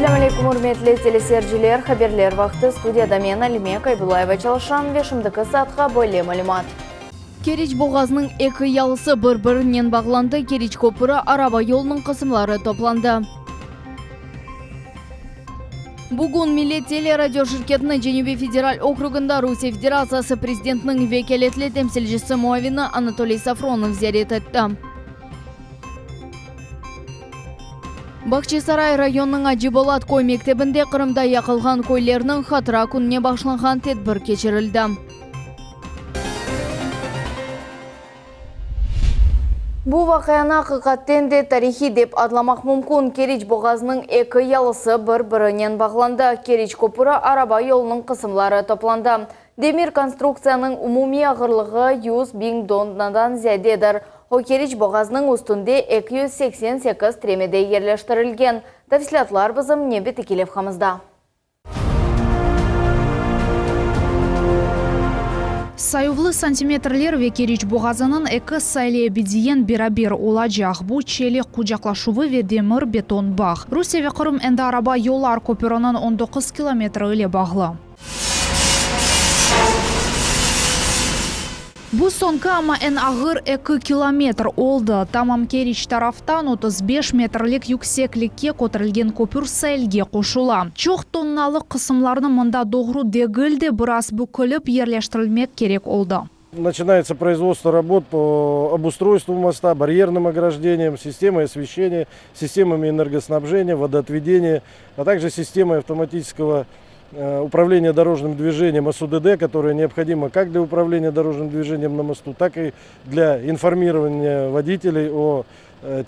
Assalamu alaikum, hurmatli telesiyerjiler, haberler vaqti studiyada men Alime Qaybulaeva çalışan ve şimdiki saatga boyli ma'lumot. Keriç boğazının iki yalısı bir-birinden bağlandı. Keriç köprü araba yolunun kısımları toplandı. Bugün Millet Teleradio şirketinin Cenubi Federal okrugunda Rusiya Federatsiyasi prezidentinin vekaletli temsilcisi muavini Anatoliy Safronov ziyaret etti. Bakçesaray rayonunun Acıbolat koy mektebinde Kırımda yakılgan koylarının hatıra kunune başlangan tedbir keçirildi. Bu vakayani hakikaten de tarihi dep adlamak mümkün. Keriç boğazının iki yalısı bir-birinden bağlandı. Keriç köprü araba yolunun kısımları toplandı. Demir konstruksiyanın umumi ağırlığı 100.000 tonnadan ziyadedir. O Keriç boğazının üstünde 288 tremede yerleştirilgen. Tafsilatlar bizim Nebet Ikilevhamızda. Sayıvlı santimetrler ve Keriç boğazının iki sayılı bidiyen bir olacak. Bu çelik kucaklaşıvı ve demir beton bağ. Rusya ve Kırım endi araba yollar köprünün 19 kilometre ile bağlı. Bu sonki ama en ağır 2 kilometre oldu. Tamam Keriç taraftan 35 metrelik yükseklikке ko'tarilgan köpür sayılga qo'shula. Çok tonnalık kısımlarını mında doğru degildi, biraz bükülüp yerleştirilmek gerek oldu. Начинается производство работ по обустройству моста, барьерным ограждением, системой освещения, системами энергоснабжения, водоотведения, а также системой автоматического управления дорожным движением СУДД, которое необходимо как для управления дорожным движением на мосту, так и для информирования водителей о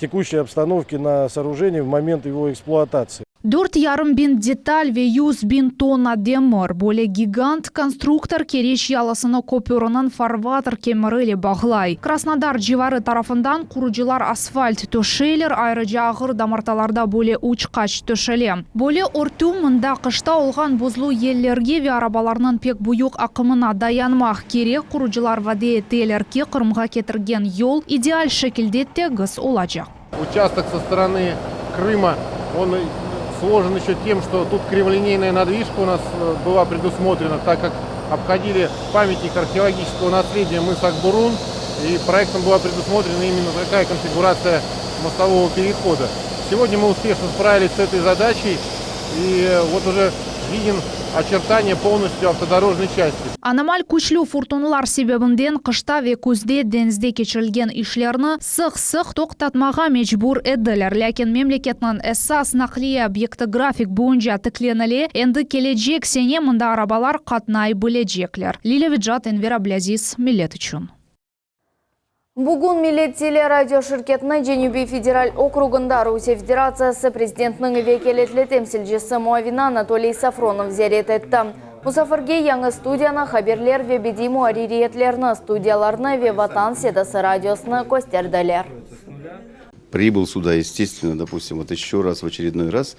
текущей обстановке на сооружении в момент его эксплуатации. 4.500 detal ve 100.000 tonna demir. Böyle gigant konstruktor Keriç yalısını köprünün farvatır kemeriyle bağlay. Krasnodar civarı tarafından kurucular asfalt töşeyler, ayrıca ağır damartalarda böyle uçkaç töşeli. Böyle ortumunda kışta olgan buzlu yerlerge ve arabalarının pek büyük akımına dayanmak gerek. Kurucular vade ettiler ki Kırım'a getirgen yol ideal şekilde tegiz olacak. Участок со стороны Крыма, он сложен еще тем, что тут криволинейная надвижка у нас была предусмотрена, так как обходили памятник археологического наследия мыс Акбурун, и проектом была предусмотрена именно такая конфигурация мостового перехода. Сегодня мы успешно справились с этой задачей, и вот уже виден очертания полностью автодорожной части. Anormal күчлүү фуртунлар себебинден кышта ve күздө денизде кечирилген ишlerini sık токтотмага мечбур эдилер. Лекин мемлекеттин эсас наклия объекти график боюнча тикленели, энди келечек сене мында арабалар катнай билежеклер. Лилия Виджат, Энвер Аблязиз, Милет үчүн. Bugün Millet Teleradio şirketinin Cenubi Federal okrugunda Rusiya Federatsiyasi prezidentinin vekaletli temsilcisi muavini Anatoliy Safronov ziyaret etti. Bu seferge yangi studiyani, haberler ve bedi muharririyetlerini, studiyalarını ve Vatan Sedası Radiosunu gösterdiler. Прибыл сюда, естественно, допустим, вот еще раз, в очередной раз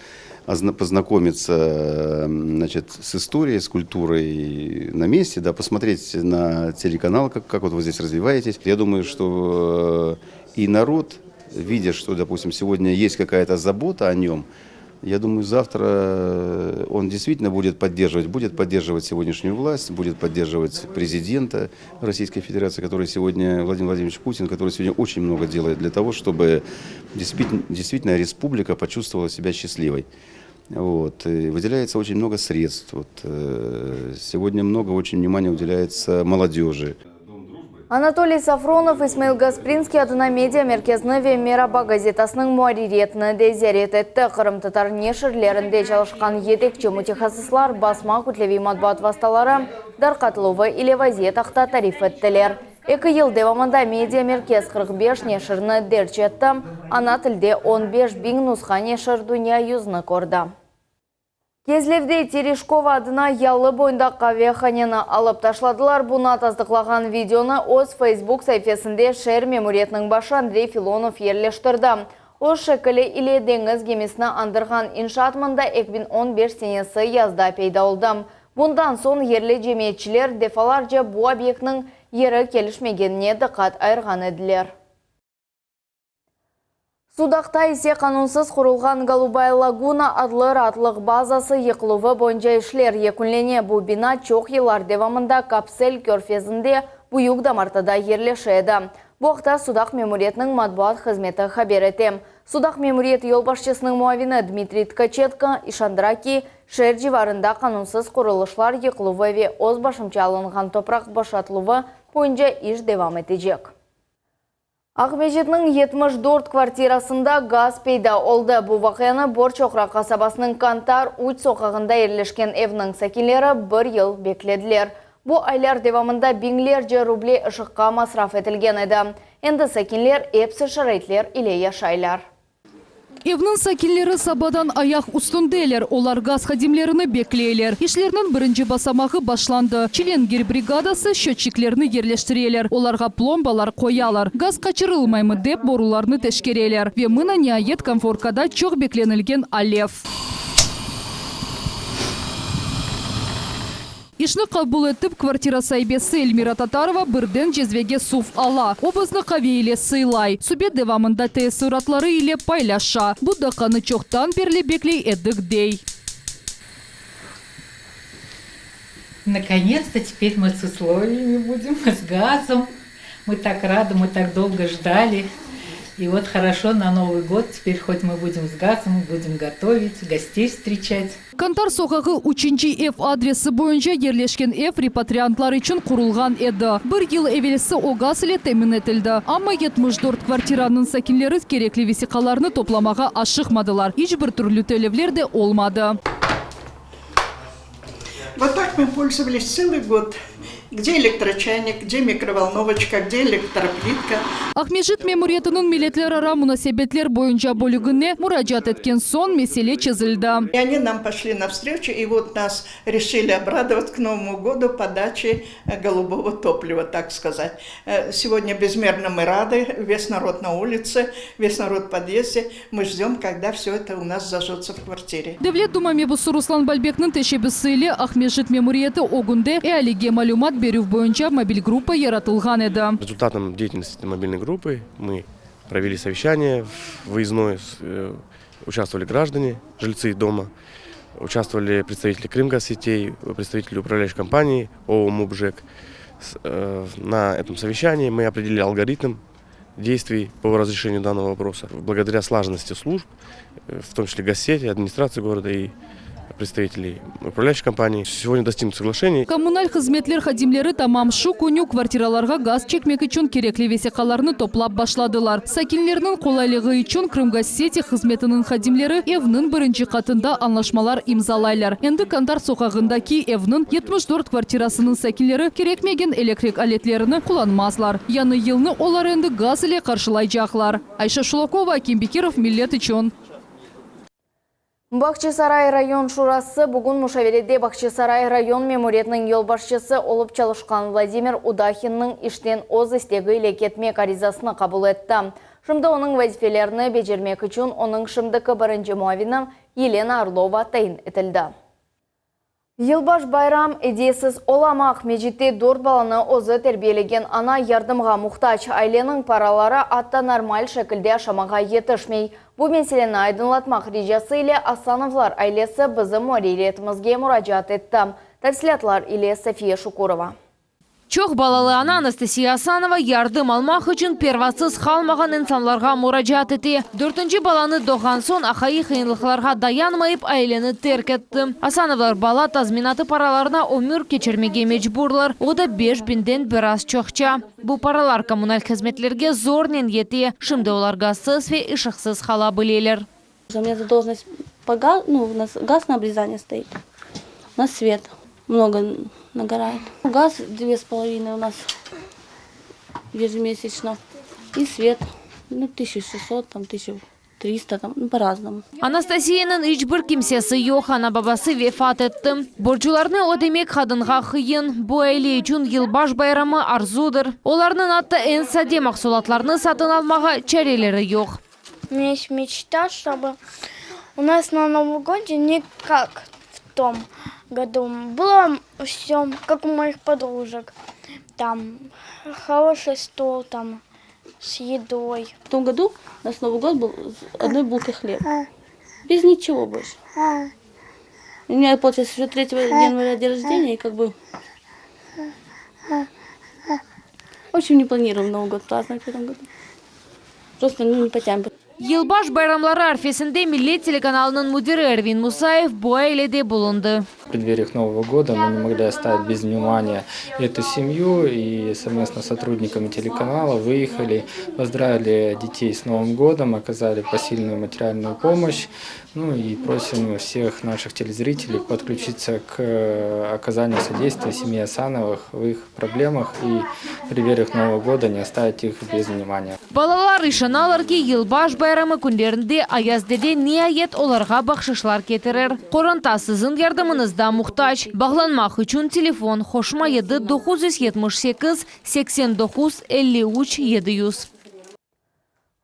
познакомиться, значит, с историей, с культурой на месте, да, посмотреть на телеканал, как вот вы здесь развиваетесь. Я думаю, что и народ, видя, что, допустим, сегодня есть какая-то забота о нем, я думаю, завтра он действительно будет поддерживать сегодняшнюю власть, будет поддерживать президента Российской Федерации, который сегодня, Владимир Владимирович Путин, который сегодня очень много делает для того, чтобы действительно республика почувствовала себя счастливой. Вот. И выделяется очень много средств. Вот. Сегодня много очень внимания уделяется молодежи. Анатолий Сафронов, Исмаил Гаспринский adına Media Merkezini ve Merhaba gazetasının muharririyetini de ziyaret etti. Kırım Tatar neşirlerinde çalışkan yedekçi mütehassıslar basma kütlevi matbuat vasıtaları Darqatlova ile vaziyet haqda tarif ettiler. 2 yıl devamında Media Merkez 45 neşirini derç etti. Ana tilde 15.000 nusxa neşir dünya yüzünü ko'rdi. Кезлевде Терешкова adına yalı boyunda aviaxaneni alıp taşladılar. Bunu tasdiqlagan videonu o'z Facebook sayfasında şehir memuriyetinin başı Andrey Filonov yerleştirdi. O şekilde ile deniz gemisini andırgan inşaat mında 2015 senesi yazda peyda oldu. Bundan son yerli cemiyetçiler defalarca bu obyektinin yeri kelişmegenine dikkat ayırgan ediler. Судақта есе қанунсыз құрылған Голубая лагуна адлы ратлық базасы еқылуы бойынша ішлер екінлене бұл бина чоқ елар девамында Капсель көрфезінде бұйық дамартада ерлешеді. Бұқта Судақ мемориетінің матбуат қызметі хабер етем. Судақ мемориет елбашчысының муавины Дмитрий Ткачетко ишандыраки шер живарында қанунсыз құрылышлар еқылуы оз башымчалынған топрақ башатлуы бойынша иш девам етежек. Ақмежетнің 74 квартирасында газ пейда олды. Бұл вақияны Борчоқра қасабасының Кантар ұйт соқағында ерлешкен евнің сәкелері бір ел бекледілер. Бұл айлар девамында бинглерже рублей ұшыққа масраф етілген еді. Енді сәкелер епсі шарайтлер иле яшайлар. Евнің сәкелері сабадан аяқ ұстынделер, олар газ хадимлеріні беклейлер. Ишлерінің бірінші басамағы башланды. Челенгер бригадасы счетчиклеріні ерлештірелер. Оларға пломбалар қоялар. Газ қачырылмаймы деп боруларны тәшкерелер. Ве мына ниает комфорткада чоқ бекленілген алев. Ишны қабыл етіп квартира сайбесі Эльмира Татарова бірден жезвеге суф ала. Обызны қавейле сыйлай. Субет девамында тәс сұратлары иле пайлаша. Бұдақаны чоқтан перле беклей эдік дей. Наконец-то теперь мы с условиями будем, с газом. Мы так рады, мы так долго ждали. И вот хорошо, на Новый год теперь хоть мы будем с газом, будем готовить, гостей встречать. Кантар соқағы 3-ші F адресі бойынша ерлешкен F репатриантлар үшін құрылған еді. Бір ел әвелісі о газ ile тәмін етілді. Амма 74 квартираның сәкенлері керекли весиқаларны топламаға ашықмадылар. Ешбір түрлі төлевлер де олмады. Вот так мы пользовались целый год. Где электрочайник, где микроволновочка, где электроплитка. Ақмежит мемориетінің милетлер ара мунасебетлер бойынша бөлігіне мұражат еткен сон меселе чезілді. И они нам пошли навстречу, и вот нас решили обрадовать к Новому году подачей голубого топлива, так сказать. Сегодня безмерно мы рады, весь народ на улице, весь народ в подъезде. Мы ждем, когда все это у нас зажжется в квартире. Девлет думаме бұсы Руслан Бальбекнің тешебісі Ақмежит мемориеті огунде әліге малюмат беру бойынша мобиль группа яратылған еді. Результатом деятельности мобильной группы мы провели совещание выездное, участвовали граждане, жильцы дома, участвовали представители Крымгазсетей, представители управляющей компании ООО «МУБЖЭК». На этом совещании мы определили алгоритм действий по разрешению данного вопроса. Благодаря слаженности служб, в том числе Газсети, администрации города и представителей управляющей компании, сегодня достигнут соглашений. Коммуналь хызметлер хадимлері тамамшу күню квартираларға газ чекмек үшін керекли весиқаларны топлап башладылар. Сәкенлерінің қолайлығы үшін Крымгазсети хызметінің хадимлері евнің бірінші қатында анлашмалар имзалайлар. Енді Кантар соқағындаки евнің 74 квартирасының сәкенлері керекмеген электрик алетлеріні құланмазлар. Яны елні олар енді газ ile қаршылай жақлар. Айша Шулакова, Аким Бекиров, Миллет үшін. Бақчысарай район шурасы бүгін Мушавереде Бақчысарай район мемориетінің елбашчысы олып çalışқан Владимир Удахинның іштен оз істегі ile кетмек аризасыны қабыл етті. Шымды оның вазифелеріні бежермек үшін оның шымдықы бірінші муавиным Елена Орлова тайын етілді. Елбаш байрам идеясыз оламақ межетте 4 баланы озы тәрбиелеген ана ярдымға мұқтач. Айленің паралары атта нормаль шекілде ашамаға етішмей. Бұл мәселені айдынлатмақ режасы ile Асановлар айлесі біздің муариретімізге мұражат етті. Тәфсілатлар ile София Шукурова. Чоқ балалы ана Анастасия Асанова ярдым алмақ үшін первасыз қалмаған инсанларға мұражат еті. 4-ші баланы доған сон ақайы қиынлықларға dayanmayып айлені терк етті. Асановлар бала тазминаты параларына өмір кечермеге мечбурлар. О да 5000-ден біраз чоқча. Бұл паралар коммуналь қызметлерге зорнен еті. Шымды оларға сыз ве ишықсыз қала білелер. У меня задолженность по газу, у нас газ на обрезание стоит, у нас свет много нагорает. Газ 2,5 у нас ежемесячно и свет 1600, 1300, по-разному. Анастасияның ичбір кимсесі йоқ, ана бабасы вефат етті. Борчуларны одемек қадынға қиын, бұ әйле үшін елбаш байрамы арзудыр. Оларның атты ән сәде мақсулатларны сатын алмаға чәрелері йоқ. У меня есть мечта, чтобы у нас на Новом году не как в том году. Было все, как у моих подружек. Там хороший стол, там с едой. В том году у нас Новый год был с одной булкой хлеба. Без ничего больше. У меня, получается, уже 3 января день рождения, и как бы... В общем, не планировал Новый год праздновать в этом году. Просто не потянем. Елбаш байрамлары арфесінде Милли телеканалының мудиры Эрвин Мусаев bu ailede bulundu. В преддвериях Нового года мы не могли оставить без внимания эту семью, и совместно с сотрудниками телеканала выехали, поздравили детей с Новым годом, оказали посильную материальную помощь. Ну и просим всех наших телезрителей подключиться к оказанию содействия семье Асановых в их проблемах и в преддвериях Нового года не оставить их без внимания. Балалар ышаналар ки Елбаш байрамы күндерінде аяздеде ният оларға бақшышлар кетірер. Қорынта сізін ярдымыңызда мұқтаж. Бағланмақ үшін телефон хошма 978 89 53 700.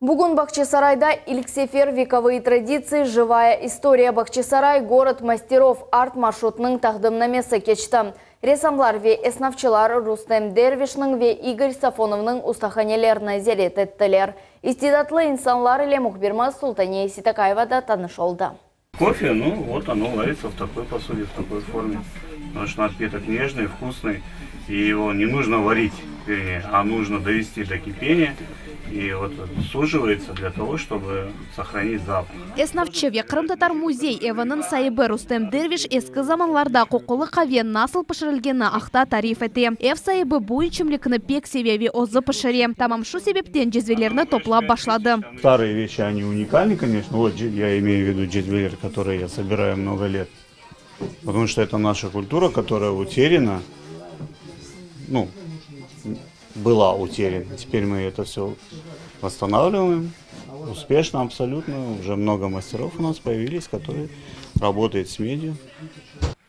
Бүгін Бахчисарайда Илксефер вековые традиции, живая история. Бахчисарай, город мастеров, арт маршрутның тақдымнамесі кечті. Ресамлар ве эсновчылар Рустем Дервишның ве Игорь Сафоновның устаханелеріне зерет еттілер. Истидатлы инсанлар иле мұхбирмаз Султания Ситакаевада таныш олды. Кофе, вот оно варится в такой посуде, в такой форме. Наш напиток нежный, вкусный, и его не нужно варить, вернее, а нужно довести до кипения. И вот суживается для того, чтобы сохранить запах. Эсновчеве Крым-татар музей эванын сайыбы Рустем Дервиш ескі заманларда құқылы қавен насыл пішірілгені ақта тариф әте. Эв сайыбы бойыншымлікіні пек себеви озы пішіре. Тамам шу себептен джезвелерні топлап башлады. Старые вещи, они уникальны, конечно. Вот я имею в виду джезвелер, который я собираю много лет. Потому что это наша культура, которая утеряна. Была утеряна. Теперь мы это все восстанавливаем. Успешно абсолютно. Уже много мастеров у нас появились, которые работают с медью.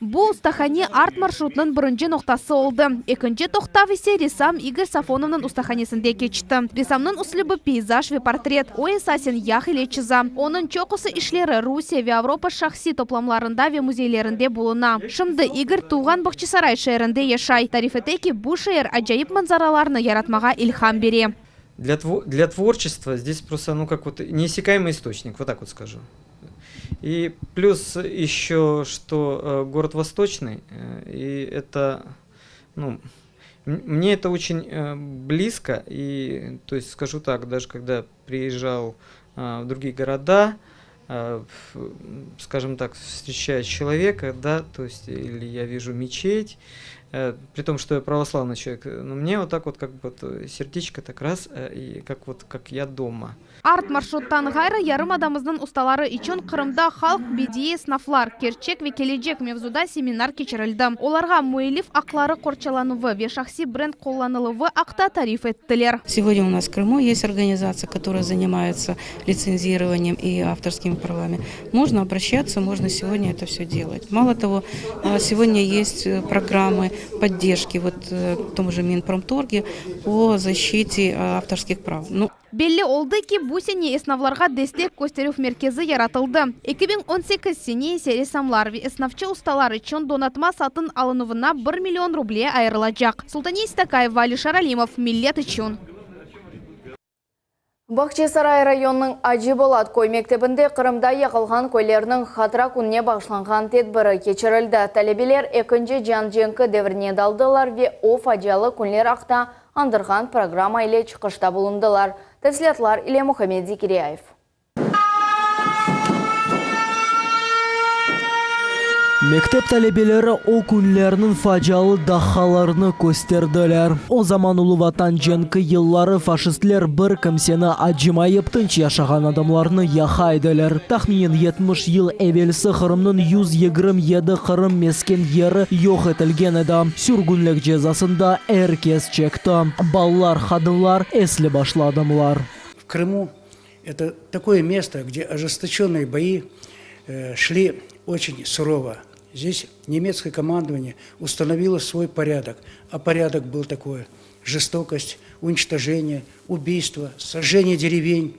Бұл устахане арт маршрутның бірінші ноқтасы олды. Екінші тоқтав есе ресам Игорь Сафоновның устаханесінде кечті. Ресамның услыбы пейзаж ве портрет. Ой сасен ях иле чыза. Оның чоқысы ишлері Русия ве Европа шахси топламларында ве музейлерінде болына. Шымды Игорь туған Бахчисарай шәрінде ешай. Тарифетеки бұл шәр ажайып манзараларны яратмаға илхам бере. Для творчества здесь просто неиссякаемый источник, вот так вот скажу. И плюс еще, что город Восточный, и это, мне это очень близко, и, то есть, скажу так, даже когда приезжал в другие города, скажем так, встречая человека, да, то есть, или я вижу мечеть, при том, что я православный человек, но мне вот так вот как бы сердечко так раз, и как я дома. Арт маршруттан ғайры ярым адамыздың ұсталары için Қырымда халық бедие снафлар, керчек ве келечек мевзуда семинар кечірілді. Оларға муэлиф ақлары қорчаланывы ве шахси бренд қолланылывы ақта тариф еттілер. Сегодня у нас в Крыму есть организация, которая занимается лицензированием и авторскими правами. Можно обращаться, можно сегодня это все делать. Мало того, сегодня есть программы поддержки в том же Минпромторге по защите авторских прав. Белли олды ки bu sene esnaflarga destek gösteriv merkezi yaratıldı. 2018 sene ise resamlar ve esnafçı ustalar için donatma satın alınıvına 1 milyon rubleye ayrılacak. Султания Ситакаева, Алишер Алимов, Millet için. Бахчисарай районның Ажиболат кой мектебінде Қырымда яқылған көйлерінің хатыра күнне бағышланған тедбірі кечірілді. Талебелер екінші жан-женкі дәвіріне далдылар ве о фажалы күнлер ақта андырған программа иле чықышта болындылар. Тәсілетлар иле Мухаммед Зикиряев. Мектеп талебелері о күнлерінің фажалы дахаларыны көстерділер. О zaman ұлы ватан женкі еллары фашистлер бір кімсені ажымайып тынч яшаған адамларыны яхайдылер. Тахминен 70 ел әвелісі Қырымның 127 Қырым мескен ері йоқ етілген еді. Сүргінлік жезасында әркес чекті. Баллар, хадылар, әслі башладымлар. В Крыму это такое место, где ожесточенные бои шли очень сурово. Здесь немецкое командование установило свой порядок, а порядок был такой: жестокость, уничтожение, убийство, сожжение деревень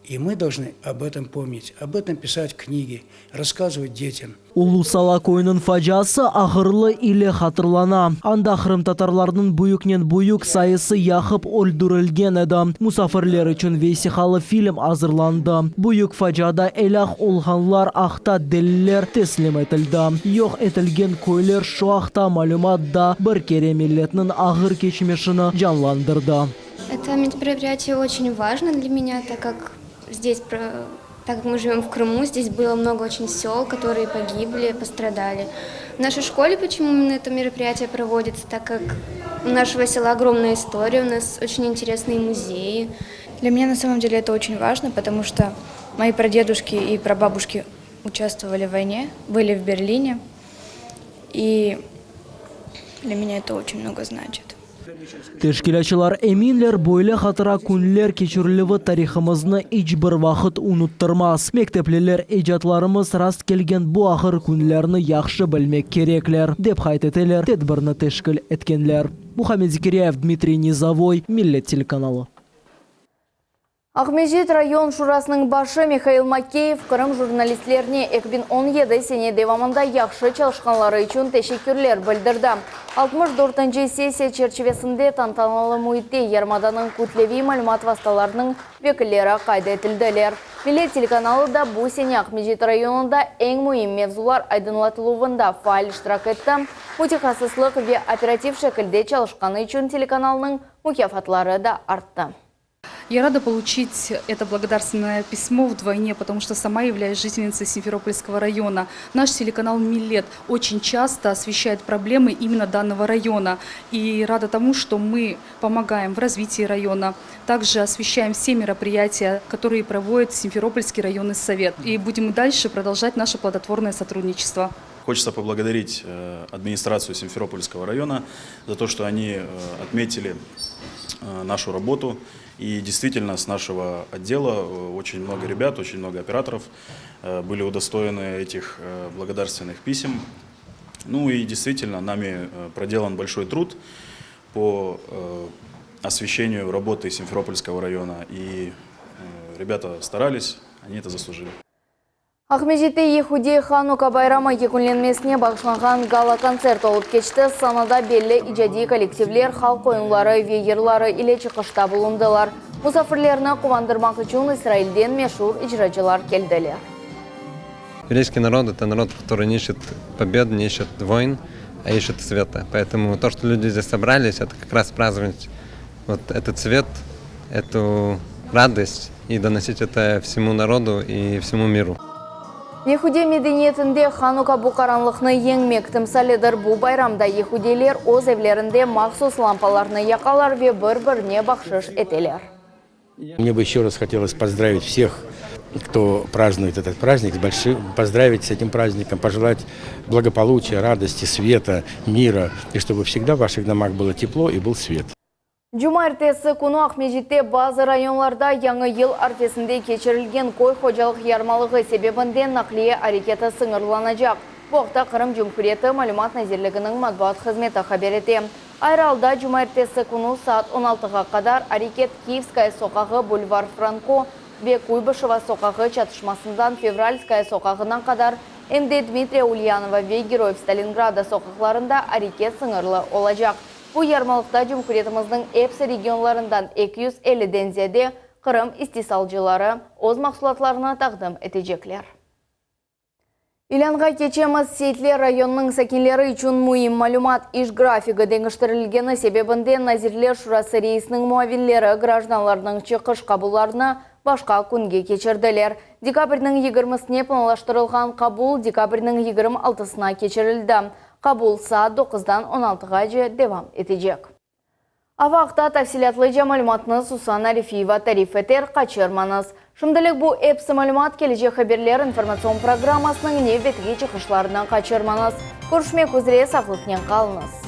И мы должны об этом помнить, об этом писать книги, рассказывать детям. Улусала койнын фажасы ағырлы иле хатырлана. Анда Қырым татарларының буюкнен буюк сайысы яқып өлдірілген еді. Мусафирлер үшін вейсихалы фильм азырланды. Буюк фажада элах олғанлар ақта делілер теслим етілді. Йоқ етілген көйлер шуақта малюматда бір кере миллетнің ағыр кечмешіні жанландырды. Это мероприятие очень важно для меня, так как здесь, так как мы живем в Крыму, здесь было много очень сел, которые погибли, пострадали. В нашей школе почему именно это мероприятие проводится, так как у нашего села огромная история, у нас очень интересные музеи. Для меня на самом деле это очень важно, потому что мои прадедушки и прабабушки участвовали в войне, были в Берлине, и для меня это очень много значит. Тешкилячылар эминлер бойлы хатыра күнлер кечүрілігі тарихымызны ич бір вақыт уnuttырмас. Мектеплелер эжатларымыз раст келген bu ахыр күнлерні яқшы білмек кереклер, деп хайтетелер тедбірні тешкіл еткенлер. Мухаммед Зикиряев, Дмитрий Низовой, Миллет телеканалы. Ақмежит район шурасының башы Михаил Макеев Қырым журналистлеріне 2017 сене девамында яқшы çalışkanları үшін тешеккерлер білдірді. 64-й сессия черчевесінде тантаналы мұйытте Ярмаданың күтлеви мәлімат васталарының векілері қайда етілділер. Миллет телеканалы да бұл сене Ақмежит районында ең мұйым мевзулар айдынлатылуында файл штырак етті. Мутихасыслық ве оператив шекілде çalışkanı үшін телеканалының мукафатлары да артты. Я рада получить это благодарственное письмо вдвойне, потому что сама являюсь жительницей Симферопольского района. Наш телеканал «Миллет» очень часто освещает проблемы именно данного района. И рада тому, что мы помогаем в развитии района. Также освещаем все мероприятия, которые проводит Симферопольский районный совет. И будем и дальше продолжать наше плодотворное сотрудничество. Хочется поблагодарить администрацию Симферопольского района за то, что они отметили нашу работу. И действительно с нашего отдела очень много ребят, очень много операторов были удостоены этих благодарственных писем. Ну и действительно нами проделан большой труд по освещению работы Симферопольского района. И ребята старались, они это заслужили. Ақмежетте Ехуде Ханука байрамы екінленмесіне бағышланған гала-концерт олып кешті. Санада белі ижади коллективлер, халық ойынлары, вейерлары иле чықышта болундылар. Мусафирлеріні қуандырмақ үшін Израильден мешур ижрачылар келділер. Еврейский народ – это народ, который не ищет побед, не ищет войн, а ищет света. Поэтому то, что люди здесь собрались, это как раз праздновать вот этот цвет, эту радость и доносить это всему народу и всему миру. Ехуде медениетінде Ханука бұқаранлықны еңмек тімсаледір. Бұл байрамда ехуделер оз евлерінде махсус лампаларны яқалар ве бір-біріне бақшыш етелер. Мне бы еще раз хотелось поздравить всех, кто празднует этот праздник, поздравить с этим праздником, пожелать благополучия, радости, света, мира, и чтобы всегда в ваших домах было тепло и был свет. Жұма ертесі күні Ақмежетте базы районларда яңы ел арфесінде кечірілген қой қожалық ярмалығы себебінден нақлие әрекеті сыңырланacak. Бұқта Қырым Жүмхуреті мәлімат назирлігінің матбуат қызметі хабареті. Айралда жұма ертесі күні саат 16-ға қадар әрекет Киевская соқағы Бульвар Франко ве Куйбышева соқағы чатышмасындан Февральская соқағынан қадар МД Дмитрия Ульянова ве Героев Сталинграда соқақларында әрекет сыңырлы олacak. Бұл ярмалықта Жүмхуретіміздің әпсі регионларындан 250-ден зияде Қырым истисалжылары оз мақсулатларына тақдым етежеклер. Илянға кечеміз Сейтлер районның сәкенлері үшін мұйым малюмат иш графигі деңіштірілгені себебінде Назирлер Шурасы рейсінің муавинлері гражданларының чықыш қабуларына башқа күнге кечірділер. Декабрінің 20-сіне планлаштырылған қабул декабрінің 26-сына кечірілді. Қабул саат 9-дан 16-ға же девам етежек. Авақта тәфсилатлы мәліматны Сусан Арифиева тариф етер қачырманыз. Шымдылық бұл әпсі мәлімат кележе хаберлер информацион программасының не бетіге чықышларынан қачырманыз. Көршмек өзіре сақлықнен қалыныз.